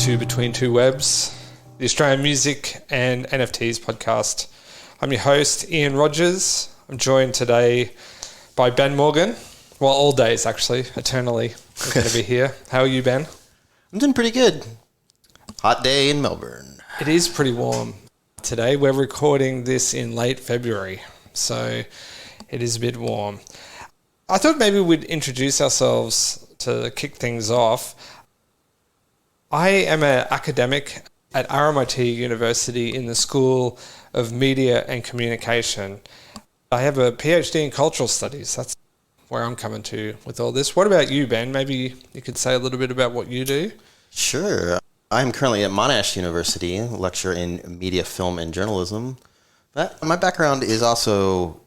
to Between Two Webs, the Australian Music and NFTs podcast. I'm your host, Ian Rogers. I'm joined today by Ben Morgan. Well, all days, actually, eternally. We're going to be here. How are you, Ben? I'm doing pretty good. Hot day in Melbourne. It is pretty warm today. We're recording this in late February, so it is a bit warm. I thought maybe we'd introduce ourselves to kick things off. I am an academic at RMIT University in the School of Media and Communication. I have a PhD in Cultural Studies. That's where I'm coming to with all this. What about you, Ben? Maybe you could say a little bit about what you do? Sure. I'm currently at Monash University, a lecturer in media, film, and journalism. But my background is also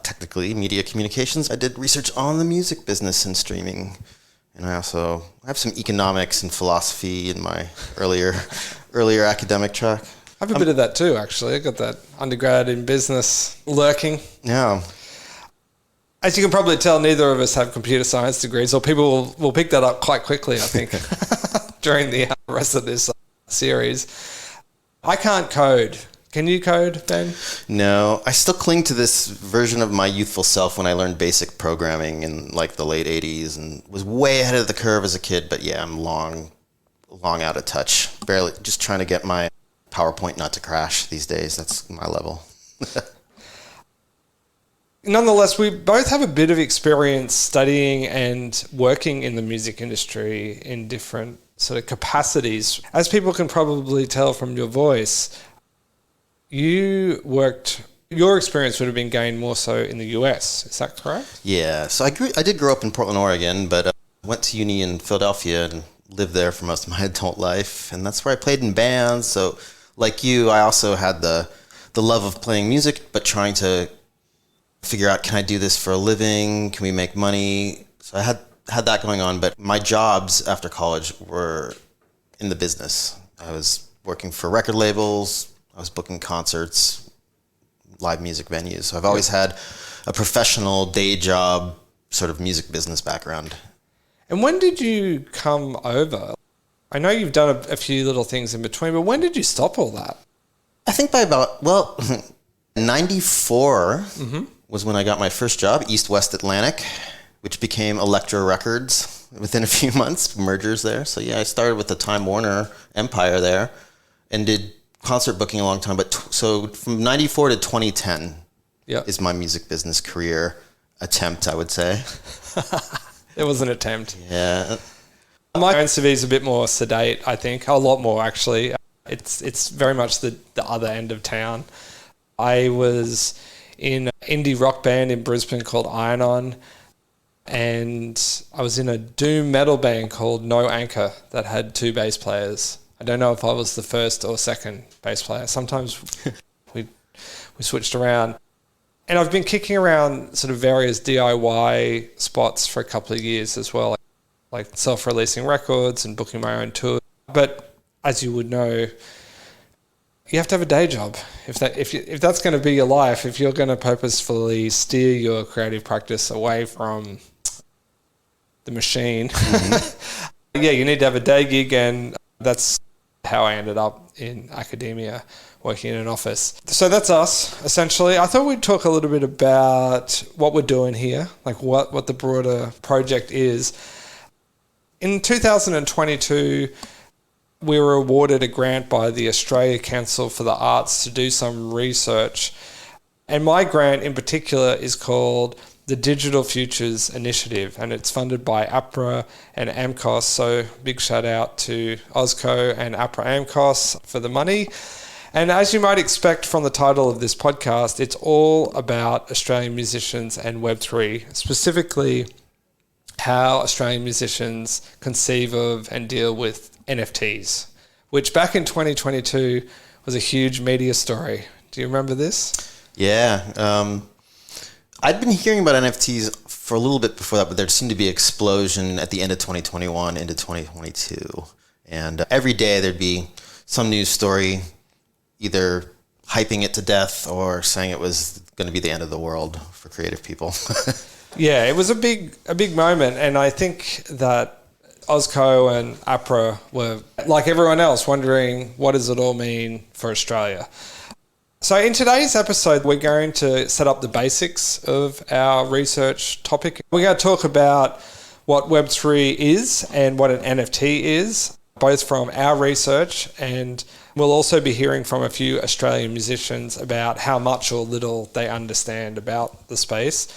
technically media communications. I did research on the music business and streaming. And I have some economics and philosophy in my earlier academic track. I have a bit of that too, actually. I got that undergrad in business lurking. Yeah. As you can probably tell, neither of us have computer science degrees, or people will pick that up quite quickly, I think, during the rest of this series. I can't code. Can you code, Ben? No, I still cling to this version of my youthful self when I learned basic programming in like the late 80s and was way ahead of the curve as a kid. But yeah, I'm long out of touch. Barely just trying to get my PowerPoint not to crash these days. That's my level. Nonetheless, we both have a bit of experience studying and working in the music industry in different sort of capacities. As people can probably tell from your voice, your experience would have been gained more so in the US. Is that correct? Yeah. So I did grow up in Portland, Oregon, but went to uni in Philadelphia and lived there for most of my adult life. And that's where I played in bands. So like you, I also had the love of playing music, but trying to figure out, can I do this for a living? Can we make money? So I had that going on, but my jobs after college were in the business. I was working for record labels. I was booking concerts, live music venues. So I've always had a professional day job, sort of music business background. And when did you come over? I know you've done a few little things in between, but when did you stop all that? I think by about, 94 was when I got my first job, East West Atlantic, which became Elektra Records within a few months, mergers there. So yeah, I started with the Time Warner empire there and did concert booking a long time, but so from 94 to 2010 is my music business career attempt, I would say. It was an attempt. Yeah. My own CV is a bit more sedate, I think, a lot more actually. It's very much the other end of town. I was in an indie rock band in Brisbane called Iron On, and I was in a doom metal band called No Anchor that had 2 bass players. I don't know if I was the first or second bass player. Sometimes we switched around. And I've been kicking around sort of various DIY spots for a couple of years as well, like self-releasing records and booking my own tour. But as you would know, you have to have a day job. If that's going to be your life, if you're going to purposefully steer your creative practice away from the machine, you need to have a day gig, and that's how I ended up in academia, working in an office. So that's us, essentially. I thought we'd talk a little bit about what we're doing here, like what the broader project is. In 2022, we were awarded a grant by the Australia Council for the Arts to do some research. And my grant in particular is called the Digital Futures Initiative, and it's funded by APRA and AMCOS. So big shout out to OSCO and APRA AMCOS for the money. And as you might expect from the title of this podcast, it's all about Australian musicians and Web3, specifically how Australian musicians conceive of and deal with NFTs, which back in 2022 was a huge media story. Do you remember this? Yeah. I'd been hearing about NFTs for a little bit before that, but there seemed to be an explosion at the end of 2021 into 2022. And every day there'd be some news story either hyping it to death or saying it was going to be the end of the world for creative people. Yeah, it was a big moment. And I think that OSCO and APRA were, like everyone else, wondering what does it all mean for Australia. So in today's episode, we're going to set up the basics of our research topic. We're going to talk about what Web3 is and what an NFT is, both from our research, and we'll also be hearing from a few Australian musicians about how much or little they understand about the space.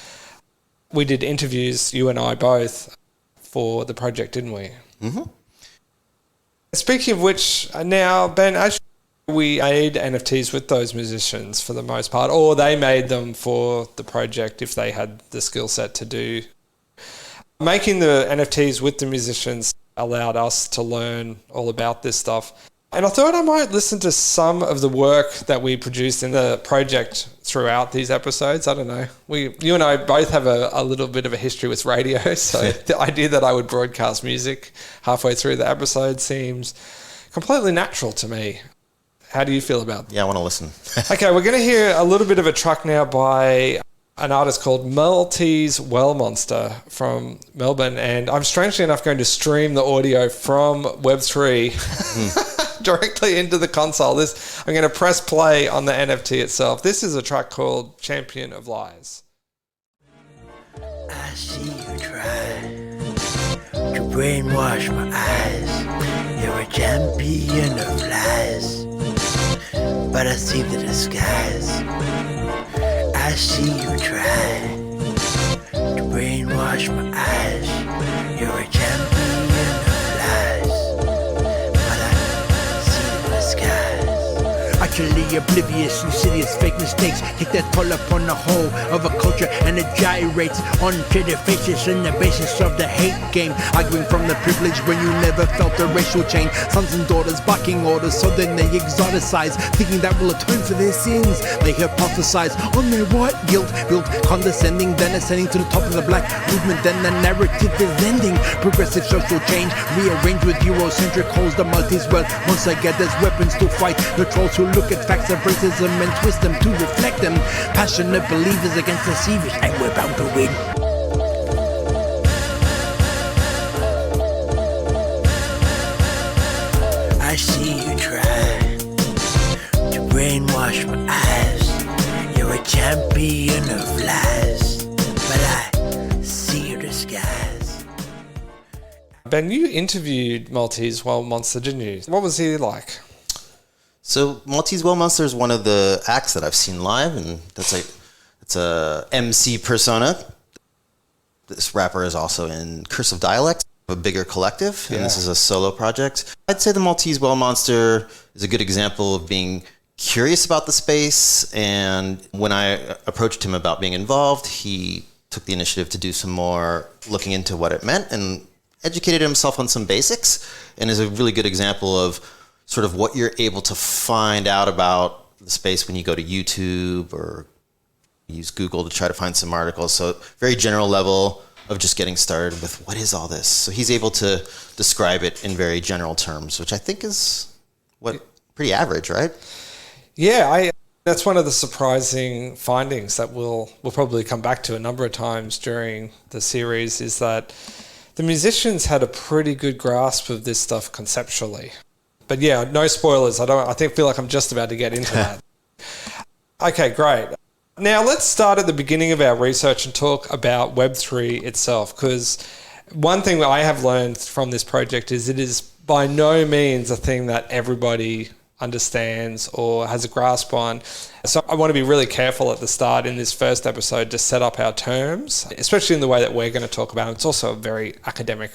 We did interviews, you and I both, for the project, didn't we? Mm-hmm. Speaking of which, now, Ben, actually, we made NFTs with those musicians for the most part, or they made them for the project if they had the skill set to do. Making the NFTs with the musicians allowed us to learn all about this stuff. And I thought I might listen to some of the work that we produced in the project throughout these episodes. I don't know. You and I both have a little bit of a history with radio, so the idea that I would broadcast music halfway through the episode seems completely natural to me. How do you feel about that? Yeah, I want to listen. Okay, we're going to hear a little bit of a track now by an artist called Maltese Well Monster from Melbourne, and I'm strangely enough going to stream the audio from Web3 directly into the console. I'm going to press play on the NFT itself. This is a track called Champion of Lies. I see you try to brainwash my eyes. You're a champion of lies, but I see the disguise. I see you try to brainwash my eyes. You're a champion of lies, but I see the disguise. Utterly oblivious, insidious fake mistakes. Take that pull up on the whole of a culture and it gyrates onto their faces in the basis of the hate game. Arguing from the privilege when you never felt the racial chain. Sons and daughters barking orders, so then they exoticize, thinking that will atone for their sins. They hypothesize on their what? Guilt, built condescending, then ascending to the top of the black movement. Then the narrative is ending. Progressive social change, rearranged with Eurocentric holes. The Maltese well, once I get there's weapons to fight the trolls who look at facts of racism and twist them to reflect them. Passionate believers against deceivers, and we're bound to win. I see you try to brainwash my eyes. You're a champion of lies, but I see your disguise. Ben, you interviewed Maltese Well Monster, didn't you? What was he like? So Maltese Well Monster is one of the acts that I've seen live, and it's a MC persona. This rapper is also in Cursive Dialect, a bigger collective, and this is a solo project. I'd say the Maltese Well Monster is a good example of being curious about the space, and when I approached him about being involved, he took the initiative to do some more looking into what it meant and educated himself on some basics, and is a really good example of sort of what you're able to find out about the space when you go to YouTube or use Google to try to find some articles. So very general level of just getting started with what is all this. So he's able to describe it in very general terms, which I think is pretty average, right? Yeah, that's one of the surprising findings that we'll probably come back to a number of times during the series, is that the musicians had a pretty good grasp of this stuff conceptually. But yeah, no spoilers. I feel like I'm just about to get into that. Okay, great. Now let's start at the beginning of our research and talk about Web3 itself, because one thing that I have learned from this project is it is by no means a thing that everybody understands or has a grasp on. So I want to be really careful at the start in this first episode to set up our terms, especially in the way that we're going to talk about it. It's also a very academic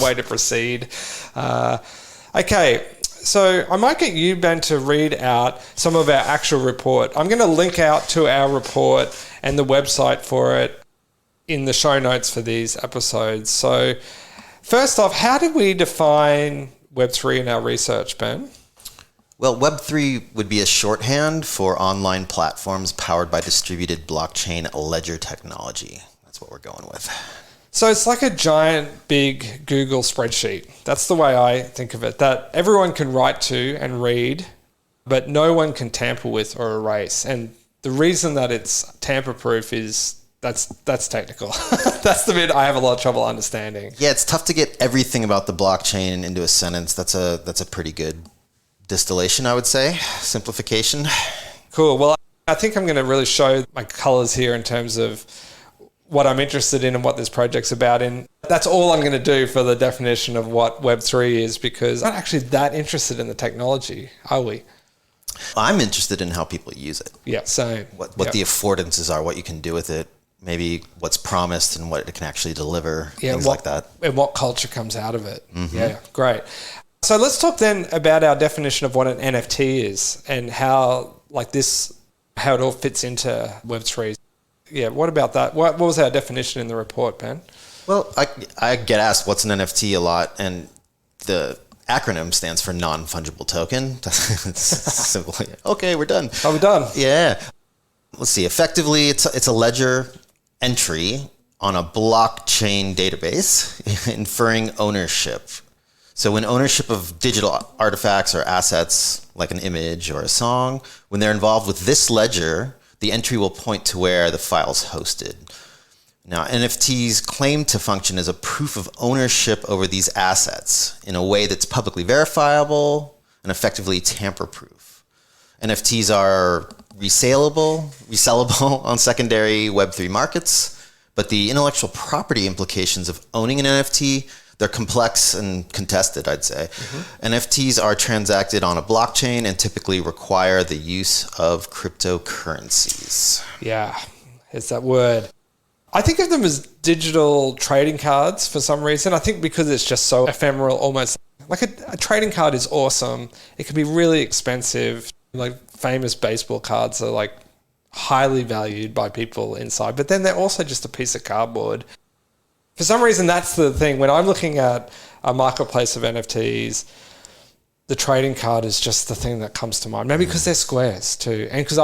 way to proceed. Okay. So I might get you, Ben, to read out some of our actual report. I'm going to link out to our report and the website for it in the show notes for these episodes. So first off, how did we define Web3 in our research, Ben? Well, Web3 would be a shorthand for online platforms powered by distributed blockchain ledger technology. That's what we're going with. So it's like a giant, big Google spreadsheet. That's the way I think of it, that everyone can write to and read, but no one can tamper with or erase. And the reason that it's tamper-proof is that's technical. That's the bit I have a lot of trouble understanding. Yeah, it's tough to get everything about the blockchain into a sentence. That's a pretty good distillation, I would say. Simplification. Cool. Well, I think I'm going to really show my colors here in terms of what I'm interested in and what this project's about. And that's all I'm going to do for the definition of what Web3 is, because I'm not actually that interested in the technology, are we? I'm interested in how people use it. Yeah, same. What the affordances are, what you can do with it, maybe what's promised and what it can actually deliver, things like that. And what culture comes out of it. Mm-hmm. Yeah, great. So let's talk then about our definition of what an NFT is and how it all fits into Web3. Yeah, what about that? What was our definition in the report, Ben? Well, I get asked what's an NFT a lot, and the acronym stands for non-fungible token. It's simply, okay, we're done. Oh, we're done. Yeah. Let's see. Effectively, it's a ledger entry on a blockchain database inferring ownership. So when ownership of digital artifacts or assets, like an image or a song, when they're involved with this ledger, the entry will point to where the file's hosted. Now, NFTs claim to function as a proof of ownership over these assets in a way that's publicly verifiable and effectively tamper-proof. NFTs are resellable on secondary Web3 markets, but the intellectual property implications of owning an NFT, they're complex and contested, I'd say. Mm-hmm. NFTs are transacted on a blockchain and typically require the use of cryptocurrencies. Yeah, it's that word. I think of them as digital trading cards for some reason. I think because it's just so ephemeral, almost like a trading card is awesome. It can be really expensive. Like famous baseball cards are like highly valued by people inside, but then they're also just a piece of cardboard. For some reason, that's the thing. When I'm looking at a marketplace of NFTs, the trading card is just the thing that comes to mind. Maybe because they're squares too. And because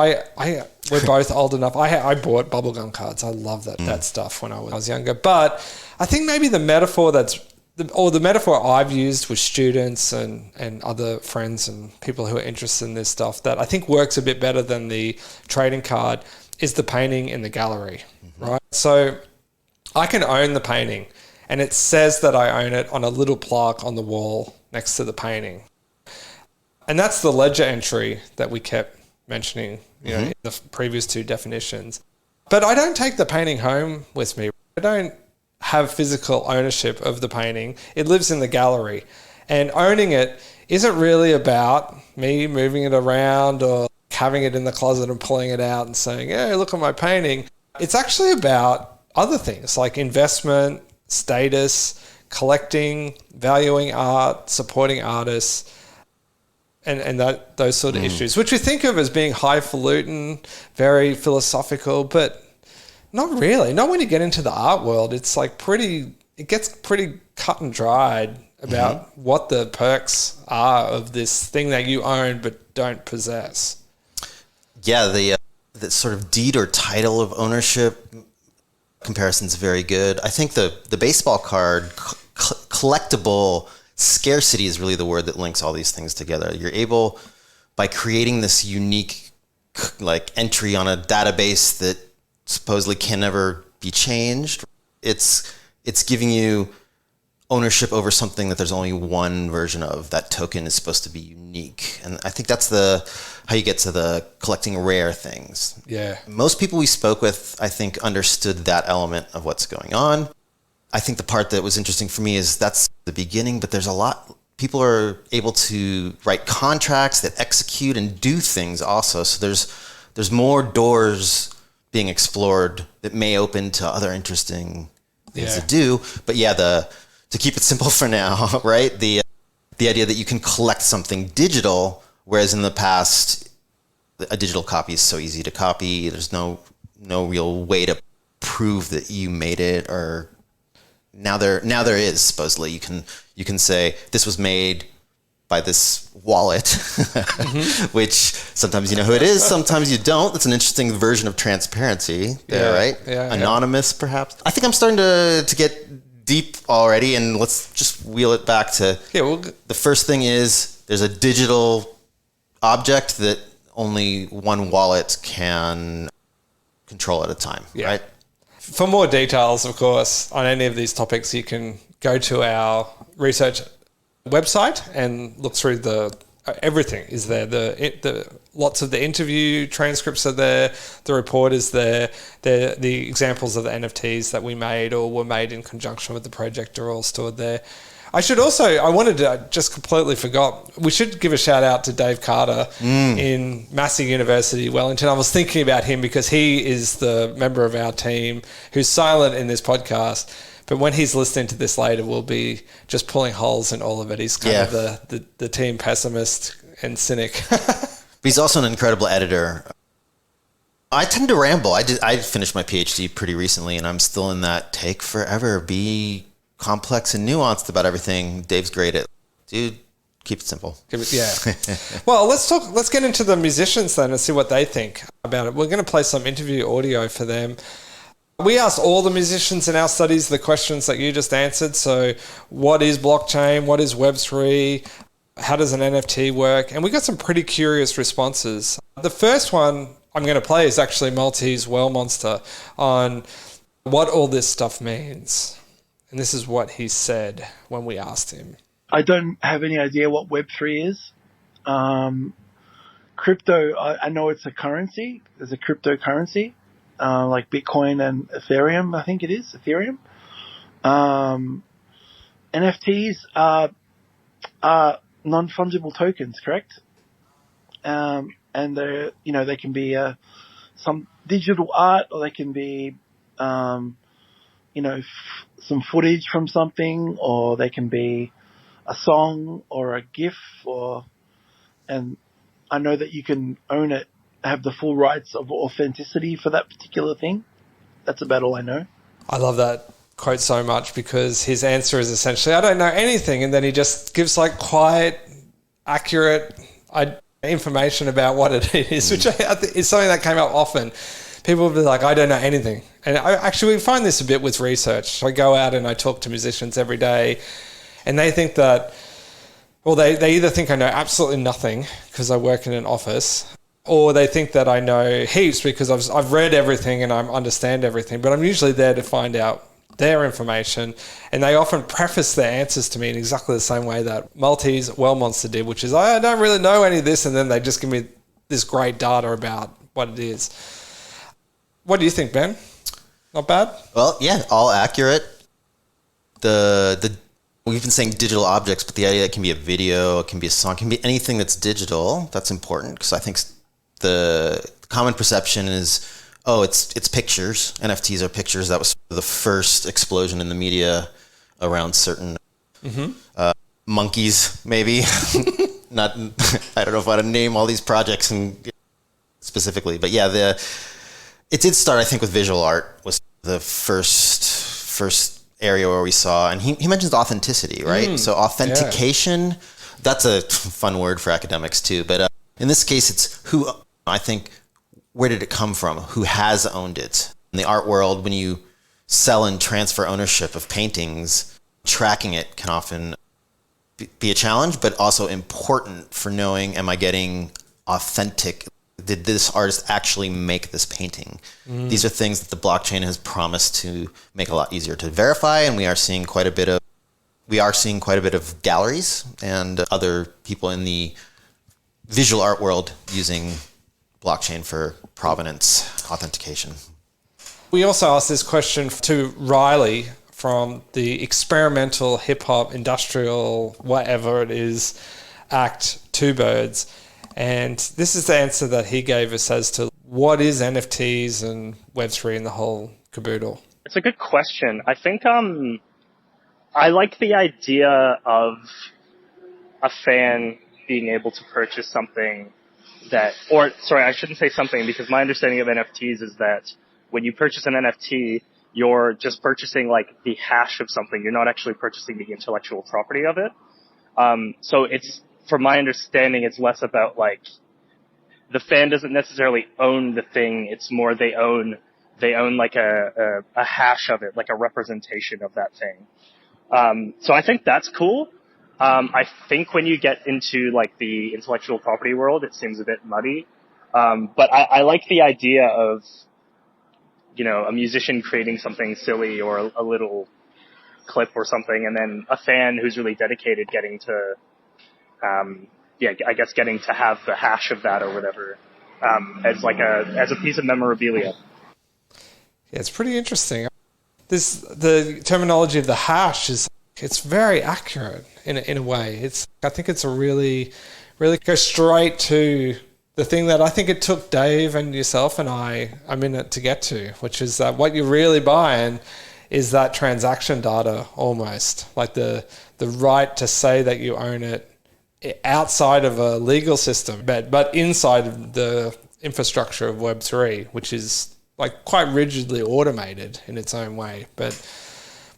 we're both old enough. I bought bubblegum cards. I love that stuff when I was younger. But I think maybe the metaphor the metaphor I've used with students and other friends and people who are interested in this stuff that I think works a bit better than the trading card is the painting in the gallery, right? So I can own the painting and it says that I own it on a little plaque on the wall next to the painting. And that's the ledger entry that we kept mentioning, in the previous two definitions. But I don't take the painting home with me. I don't have physical ownership of the painting. It lives in the gallery. And owning it isn't really about me moving it around or having it in the closet and pulling it out and saying, hey, look at my painting. It's actually about other things like investment, status, collecting, valuing art, supporting artists, and those sort of issues, which we think of as being highfalutin, very philosophical, but not really. Not when you get into the art world. It's like it gets pretty cut and dried about what the perks are of this thing that you own but don't possess. Yeah, the sort of deed or title of ownership comparison is very good. I think the baseball card collectible scarcity is really the word that links all these things together. You're able, by creating this unique like entry on a database that supposedly can never be changed, it's giving you ownership over something that there's only one version of. That token is supposed to be unique. And I think that's how you get to the collecting rare things. Yeah. Most people we spoke with, I think, understood that element of what's going on. I think the part that was interesting for me is that's the beginning, but there's a lot. People are able to write contracts that execute and do things also. So there's more doors being explored that may open to other interesting things to do. But yeah, to keep it simple for now, right? The idea that you can collect something digital, whereas in the past, a digital copy is so easy to copy. There's no real way to prove that you made it, or now there is supposedly. You can say this was made by this wallet, which sometimes you know who it is, sometimes you don't. That's an interesting version of transparency there, right? Yeah, anonymous, perhaps. I think I'm starting to get deep already, and let's just wheel it back to the first thing is there's a digital object that only one wallet can control at a time, right? For more details, of course, on any of these topics, you can go to our research website and look through the everything is there. The lots of the interview transcripts are there. The report is there. The examples of the NFTs that we made or were made in conjunction with the project are all stored there. I wanted to, just completely forgot, we should give a shout out to Dave Carter in Massey University, Wellington. I was thinking about him because he is the member of our team who's silent in this podcast, but when he's listening to this later, we'll be just pulling holes in all of it. He's kind of the team pessimist and cynic. But he's also an incredible editor. I tend to ramble. I finished my PhD pretty recently, and I'm still in that take forever, be complex and nuanced about everything. Dave's great at, dude, keep it simple. Yeah. Well, let's get into the musicians then and see what they think about it. We're going to play some interview audio for them. We asked all the musicians in our studies the questions that you just answered. So what is blockchain? What is Web3? How does an NFT work? And we got some pretty curious responses. The first one I'm going to play is actually Maltese Well Monster on what all this stuff means. And this is what he said when we asked him. I don't have any idea what Web3 is. Crypto, I know it's a currency. There's a cryptocurrency, like Bitcoin and Ethereum, I think it is, Ethereum. NFTs are non-fungible tokens, correct? And they're, they can be some digital art, or they can be, some footage from something, or they can be a song or a GIF, and I know that you can own it, have the full rights of authenticity for that particular thing. That's about all I know. I love that quote so much because his answer is essentially, I don't know anything. And then he just gives like quiet, accurate information about what it is, which is something that came up often. People will be like, I don't know anything. And we find this a bit with research. I go out and I talk to musicians every day, and they think that, well, they either think I know absolutely nothing because I work in an office, or they think that I know heaps because I've read everything and I understand everything. But I'm usually there to find out their information, and they often preface their answers to me in exactly the same way that Maltese Well Monster did, which is, I don't really know any of this, and then they just give me this great data about what it is. What do you think, Ben? Not bad? Well, yeah, all accurate. We've been saying digital objects, but the idea it can be a video, it can be a song, it can be anything that's digital. That's important because I think the common perception is, it's pictures. NFTs are pictures. That was the first explosion in the media around certain monkeys, maybe. Not, I don't know if I want to name all these projects specifically, but yeah, it did start, I think, with visual art was the first area where we saw, and he mentions authenticity, right? So authentication, that's a fun word for academics too. But in this case, it's where did it come from? Who has owned it? In the art world, when you sell and transfer ownership of paintings, tracking it can often be a challenge, but also important for knowing, am I getting authentic? Did this artist actually make this painting? These are things that the blockchain has promised to make a lot easier to verify, and we are seeing quite a bit of galleries and other people in the visual art world using blockchain for provenance authentication. We also asked this question to Riley from the Experimental Hip Hop Industrial whatever it is Act, Two Birds. And this is the answer that he gave us as to what is NFTs and Web3 and the whole caboodle. It's a good question. I think I like the idea of a fan being able to purchase something I shouldn't say something, because my understanding of NFTs is that when you purchase an NFT, you're just purchasing like the hash of something. You're not actually purchasing the intellectual property of it. So it's, from my understanding, it's less about like the fan doesn't necessarily own the thing. It's more they own like a hash of it, like a representation of that thing. So I think that's cool. I think when you get into like the intellectual property world, it seems a bit muddy. But I like the idea of a musician creating something silly or a little clip or something, and then a fan who's really dedicated getting to, I guess getting to have the hash of that or whatever, as a piece of memorabilia. Yeah, it's pretty interesting. The terminology of the hash it's very accurate in a way. I think it's a really goes straight to the thing that I think it took Dave and yourself and I'm in it to get to, which is that what you're really buying is that transaction data almost, like the right to say that you own it outside of a legal system, but inside of the infrastructure of Web3, which is like quite rigidly automated in its own way. But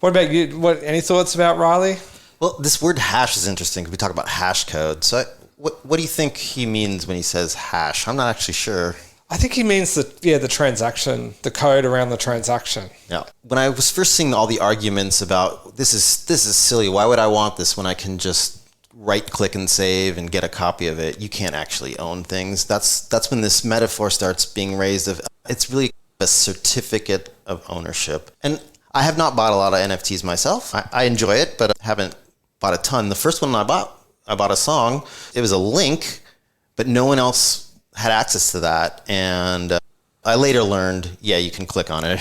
what about you? Any thoughts about Riley? Well, this word hash is interesting because we talk about hash code. So what do you think he means when he says hash? I'm not actually sure. I think he means the transaction, the code around the transaction. Yeah. When I was first seeing all the arguments about this is silly, why would I want this when I can just right click and save and get a copy of it? You can't actually own things. That's when this metaphor starts being raised of it's really a certificate of ownership. And I have not bought a lot of NFTs myself. I enjoy it, but I haven't bought a ton. The first one I bought a song. It was a link, but no one else had access to that. And I later learned, you can click on it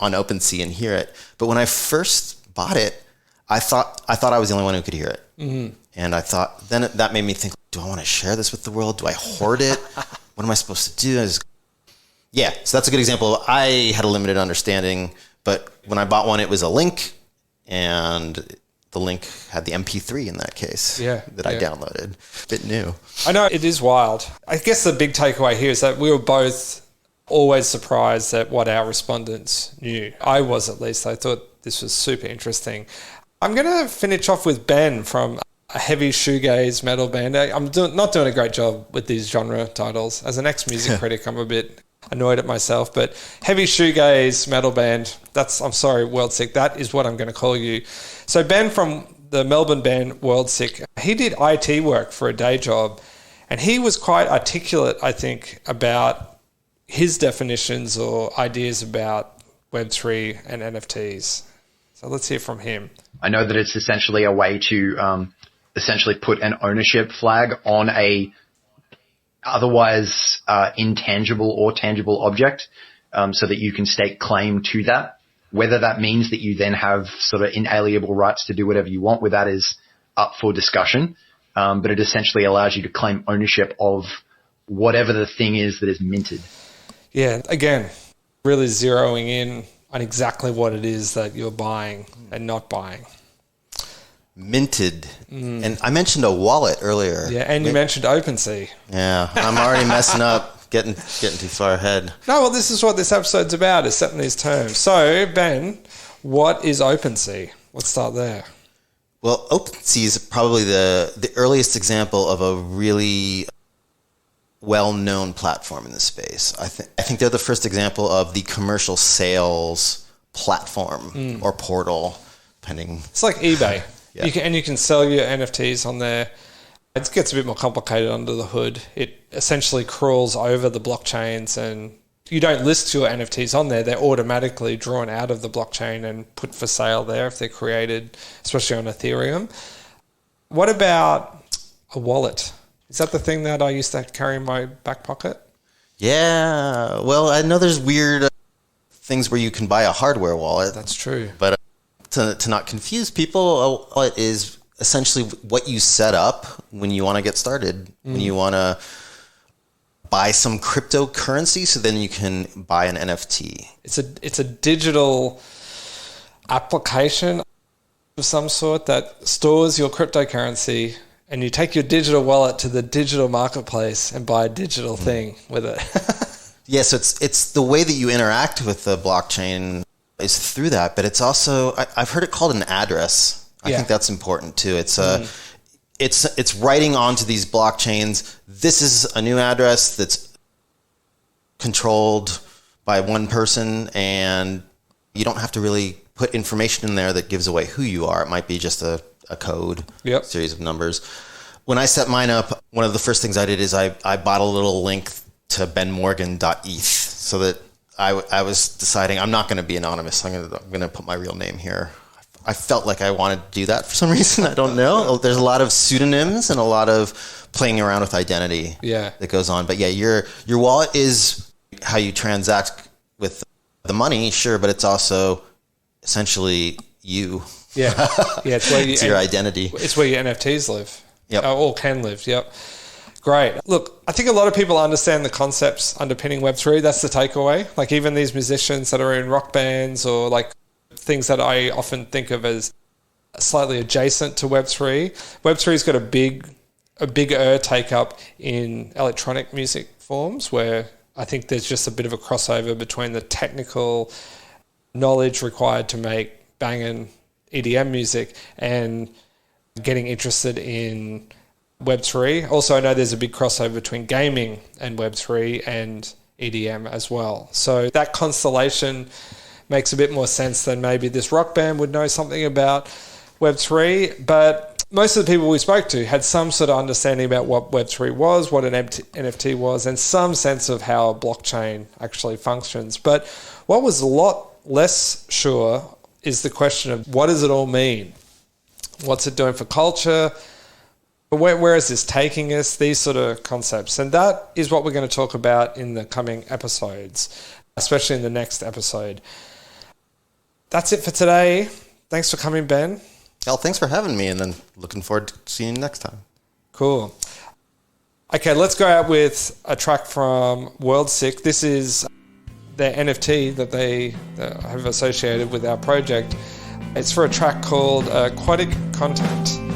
on OpenSea and hear it. But when I first bought it, I thought I was the only one who could hear it. Mm-hmm. And I thought, then that made me think, do I want to share this with the world? Do I hoard it? What am I supposed to do? So that's a good example of I had a limited understanding, but when I bought one, it was a link, and the link had the MP3 in that case that I downloaded. A bit new. I know, it is wild. I guess the big takeaway here is that we were both always surprised at what our respondents knew. I was, at least. I thought this was super interesting. I'm going to finish off with Ben from a heavy shoegaze metal band. I'm not doing a great job with these genre titles. As an ex-music critic, I'm a bit annoyed at myself, but heavy shoegaze metal band, I'm sorry, World Sick, that is what I'm going to call you. So Ben from the Melbourne band World Sick, he did IT work for a day job, and he was quite articulate, I think, about his definitions or ideas about Web3 and NFTs. So let's hear from him. I know that it's essentially a way to essentially put an ownership flag on a otherwise intangible or tangible object, so that you can stake claim to that. Whether that means that you then have sort of inalienable rights to do whatever you want with that is up for discussion. But it essentially allows you to claim ownership of whatever the thing is that is minted. Yeah, again, really zeroing in on exactly what it is that you're buying and not buying. Minted. And I mentioned a wallet earlier. Yeah, and you mentioned OpenSea. Yeah, I'm already messing up, getting too far ahead. No, well, this is what this episode's about, is setting these terms. So, Ben, what is OpenSea? Let's start there. Well, OpenSea is probably the earliest example of a really well-known platform in this space. I think they're the first example of the commercial sales platform or portal, depending. It's like eBay. Yeah. You can sell your NFTs on there. It gets a bit more complicated under the hood. It essentially crawls over the blockchains, and you don't list your NFTs on there. They're automatically drawn out of the blockchain and put for sale there if they're created, especially on Ethereum. What about a wallet? Is that the thing that I used to carry in my back pocket? Yeah. Well, I know there's weird things where you can buy a hardware wallet. That's true. But to not confuse people, a wallet is essentially what you set up when you want to get started, when you want to buy some cryptocurrency, so then you can buy an NFT. It's a digital application of some sort that stores your cryptocurrency, and you take your digital wallet to the digital marketplace and buy a digital thing with it. Yeah, so it's the way that you interact with the blockchain is through that, but it's also, I've heard it called an address. I think that's important too. It's writing onto these blockchains. This is a new address that's controlled by one person, and you don't have to really put information in there that gives away who you are. It might be just a code, series of numbers. When I set mine up, one of the first things I did is I bought a little link to benmorgan.eth so that I was deciding I'm not going to be anonymous. I'm going to put my real name here. I felt like I wanted to do that for some reason. I don't know. There's a lot of pseudonyms and a lot of playing around with identity that goes on. But yeah, your wallet is how you transact with the money, sure, but it's also essentially you. Yeah, it's where it's your identity. It's where your NFTs live. Yep. Or can live. Yep. Great. Look, I think a lot of people understand the concepts underpinning Web3. That's the takeaway. Like even these musicians that are in rock bands or like things that I often think of as slightly adjacent to Web3. Web3's got a bigger take up in electronic music forms where I think there's just a bit of a crossover between the technical knowledge required to make banging EDM music and getting interested in Web3. Also, I know there's a big crossover between gaming and Web3 and EDM as well. So that constellation makes a bit more sense than maybe this rock band would know something about Web3. But most of the people we spoke to had some sort of understanding about what Web3 was, what an NFT was, and some sense of how a blockchain actually functions. But what was a lot less sure is the question of what does it all mean? What's it doing for culture? Where is this taking us? These sort of concepts. And that is what we're going to talk about in the coming episodes, especially in the next episode. That's it for today. Thanks for coming, Ben. Well, thanks for having me, and then looking forward to seeing you next time. Cool. Okay, let's go out with a track from Worldsick. This is their NFT that they have associated with our project. It's for a track called Aquatic Content.